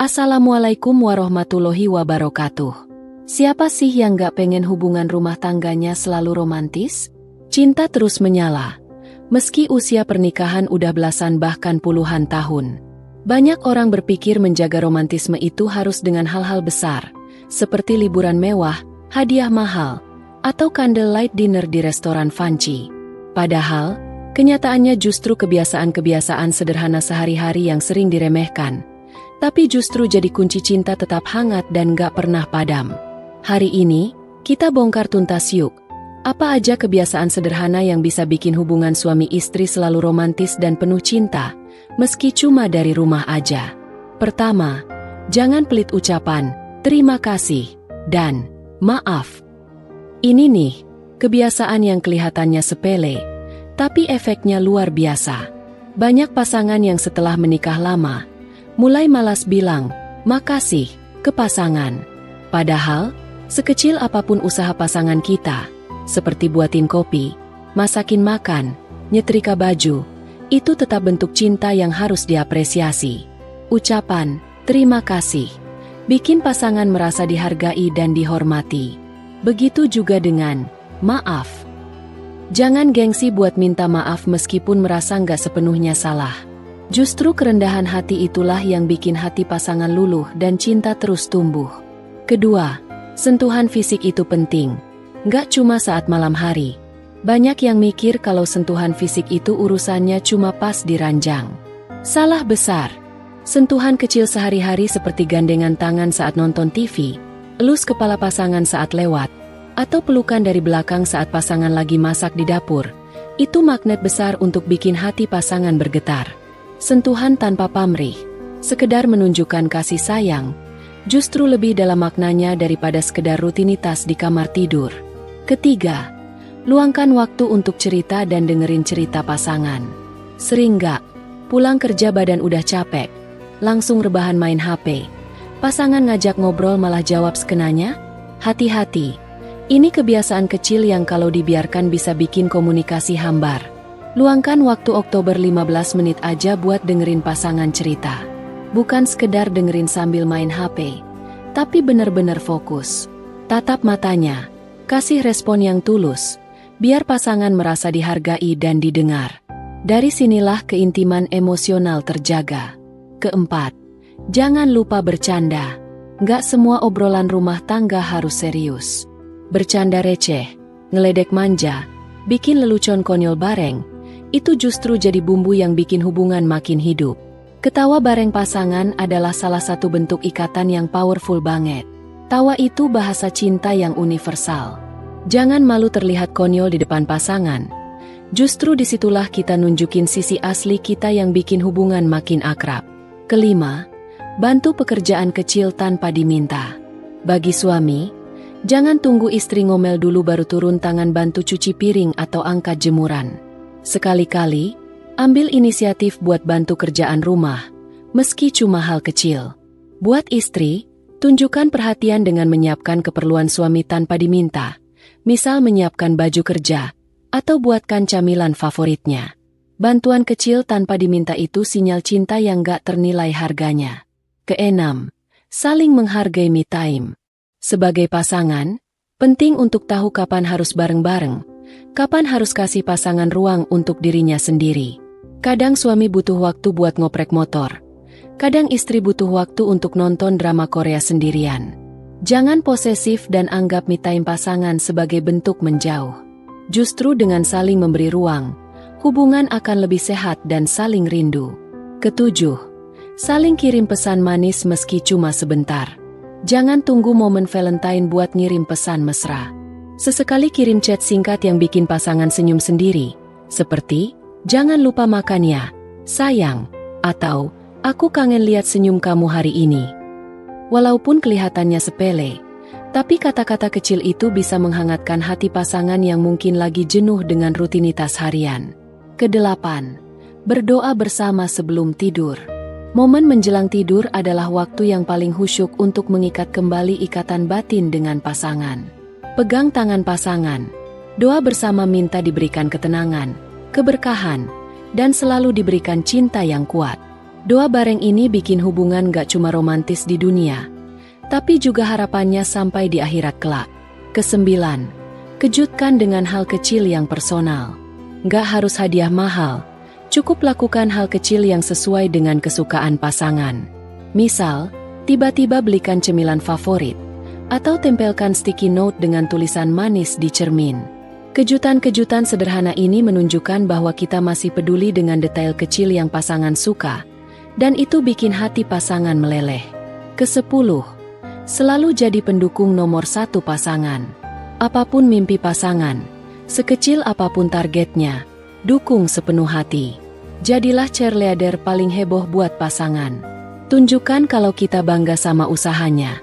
Assalamualaikum warahmatullahi wabarakatuh. Siapa sih yang gak pengen hubungan rumah tangganya selalu romantis? Cinta terus menyala. Meski usia pernikahan udah belasan bahkan puluhan tahun. Banyak orang berpikir menjaga romantisme itu harus dengan hal-hal besar, seperti liburan mewah, hadiah mahal, atau candlelight dinner di restoran fancy. Padahal, kenyataannya justru kebiasaan-kebiasaan sederhana sehari-hari yang sering diremehkan. Tapi justru jadi kunci cinta tetap hangat dan gak pernah padam. Hari ini, kita bongkar tuntas yuk. Apa aja kebiasaan sederhana yang bisa bikin hubungan suami istri selalu romantis dan penuh cinta, meski cuma dari rumah aja. Pertama, jangan pelit ucapan, terima kasih, dan maaf. Ini nih, kebiasaan yang kelihatannya sepele, tapi efeknya luar biasa. Banyak pasangan yang setelah menikah lama, mulai malas bilang, makasih, ke pasangan. Padahal, sekecil apapun usaha pasangan kita, seperti buatin kopi, masakin makan, nyetrika baju, itu tetap bentuk cinta yang harus diapresiasi. Ucapan, terima kasih, bikin pasangan merasa dihargai dan dihormati. Begitu juga dengan, maaf. Jangan gengsi buat minta maaf meskipun merasa nggak sepenuhnya salah. Justru kerendahan hati itulah yang bikin hati pasangan luluh dan cinta terus tumbuh. Kedua, sentuhan fisik itu penting. Nggak cuma saat malam hari. Banyak yang mikir kalau sentuhan fisik itu urusannya cuma pas di ranjang. Salah besar. Sentuhan kecil sehari-hari seperti gandengan tangan saat nonton TV, elus kepala pasangan saat lewat, atau pelukan dari belakang saat pasangan lagi masak di dapur, itu magnet besar untuk bikin hati pasangan bergetar. Sentuhan tanpa pamrih, sekedar menunjukkan kasih sayang, justru lebih dalam maknanya daripada sekedar rutinitas di kamar tidur. Ketiga, luangkan waktu untuk cerita dan dengerin cerita pasangan. Sering gak, pulang kerja badan udah capek, langsung rebahan main HP. Pasangan ngajak ngobrol malah jawab sekenanya? Hati-hati, ini kebiasaan kecil yang kalau dibiarkan bisa bikin komunikasi hambar. Luangkan waktu Oktober 15 menit aja buat dengerin pasangan cerita. Bukan sekedar dengerin sambil main HP, tapi bener-bener fokus. Tatap matanya, kasih respon yang tulus, biar pasangan merasa dihargai dan didengar. Dari sinilah keintiman emosional terjaga. Keempat, jangan lupa bercanda. Nggak semua obrolan rumah tangga harus serius. Bercanda receh, ngeledek manja, bikin lelucon konyol bareng, itu justru jadi bumbu yang bikin hubungan makin hidup. Ketawa bareng pasangan adalah salah satu bentuk ikatan yang powerful banget. Tawa itu bahasa cinta yang universal. Jangan malu terlihat konyol di depan pasangan. Justru disitulah kita nunjukin sisi asli kita yang bikin hubungan makin akrab. Kelima, bantu pekerjaan kecil tanpa diminta. Bagi suami, jangan tunggu istri ngomel dulu baru turun tangan bantu cuci piring atau angkat jemuran. Sekali-kali, ambil inisiatif buat bantu kerjaan rumah, meski cuma hal kecil. Buat istri, tunjukkan perhatian dengan menyiapkan keperluan suami tanpa diminta, misal menyiapkan baju kerja, atau buatkan camilan favoritnya. Bantuan kecil tanpa diminta itu sinyal cinta yang gak ternilai harganya. Keenam, saling menghargai me time. Sebagai pasangan, penting untuk tahu kapan harus bareng-bareng, kapan harus kasih pasangan ruang untuk dirinya sendiri. Kadang suami butuh waktu buat ngoprek motor. Kadang istri butuh waktu untuk nonton drama Korea sendirian. Jangan posesif dan anggap me time pasangan sebagai bentuk menjauh. Justru dengan saling memberi ruang, hubungan akan lebih sehat dan saling rindu. Ketujuh, saling kirim pesan manis meski cuma sebentar. Jangan tunggu momen Valentine buat ngirim pesan mesra. Sesekali kirim chat singkat yang bikin pasangan senyum sendiri, seperti, jangan lupa makan ya, sayang, atau, aku kangen lihat senyum kamu hari ini. Walaupun kelihatannya sepele, tapi kata-kata kecil itu bisa menghangatkan hati pasangan yang mungkin lagi jenuh dengan rutinitas harian. Kedelapan, berdoa bersama sebelum tidur. Momen menjelang tidur adalah waktu yang paling khusyuk untuk mengikat kembali ikatan batin dengan pasangan. Pegang tangan pasangan, doa bersama minta diberikan ketenangan, keberkahan, dan selalu diberikan cinta yang kuat. Doa bareng ini bikin hubungan gak cuma romantis di dunia, tapi juga harapannya sampai di akhirat kelak. Kesembilan, kejutkan dengan hal kecil yang personal. Gak harus hadiah mahal, cukup lakukan hal kecil yang sesuai dengan kesukaan pasangan. Misal, tiba-tiba belikan cemilan favorit, atau tempelkan sticky note dengan tulisan manis di cermin. Kejutan-kejutan sederhana ini menunjukkan bahwa kita masih peduli dengan detail kecil yang pasangan suka, dan itu bikin hati pasangan meleleh. Kesepuluh, selalu jadi pendukung nomor satu pasangan. Apapun mimpi pasangan, sekecil apapun targetnya, dukung sepenuh hati. Jadilah cheerleader paling heboh buat pasangan. Tunjukkan kalau kita bangga sama usahanya,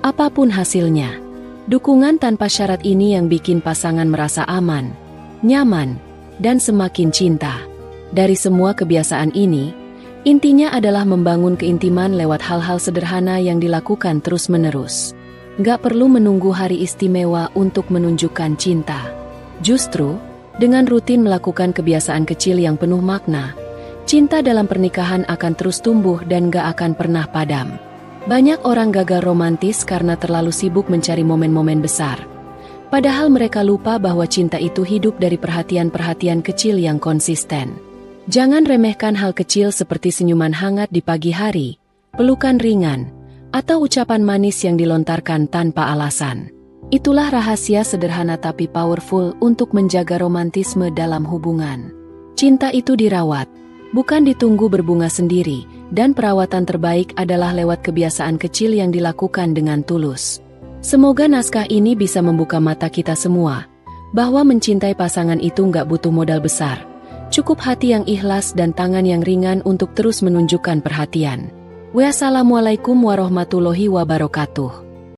apapun hasilnya. Dukungan tanpa syarat ini yang bikin pasangan merasa aman, nyaman, dan semakin cinta. Dari semua kebiasaan ini, intinya adalah membangun keintiman lewat hal-hal sederhana yang dilakukan terus-menerus. Gak perlu menunggu hari istimewa untuk menunjukkan cinta. Justru, dengan rutin melakukan kebiasaan kecil yang penuh makna, cinta dalam pernikahan akan terus tumbuh dan gak akan pernah padam. Banyak orang gagal romantis karena terlalu sibuk mencari momen-momen besar. Padahal mereka lupa bahwa cinta itu hidup dari perhatian-perhatian kecil yang konsisten. Jangan remehkan hal kecil seperti senyuman hangat di pagi hari, pelukan ringan, atau ucapan manis yang dilontarkan tanpa alasan. Itulah rahasia sederhana tapi powerful untuk menjaga romantisme dalam hubungan. Cinta itu dirawat, bukan ditunggu berbunga sendiri, dan perawatan terbaik adalah lewat kebiasaan kecil yang dilakukan dengan tulus. Semoga naskah ini bisa membuka mata kita semua, bahwa mencintai pasangan itu nggak butuh modal besar. Cukup hati yang ikhlas dan tangan yang ringan untuk terus menunjukkan perhatian. Wassalamualaikum warahmatullahi wabarakatuh.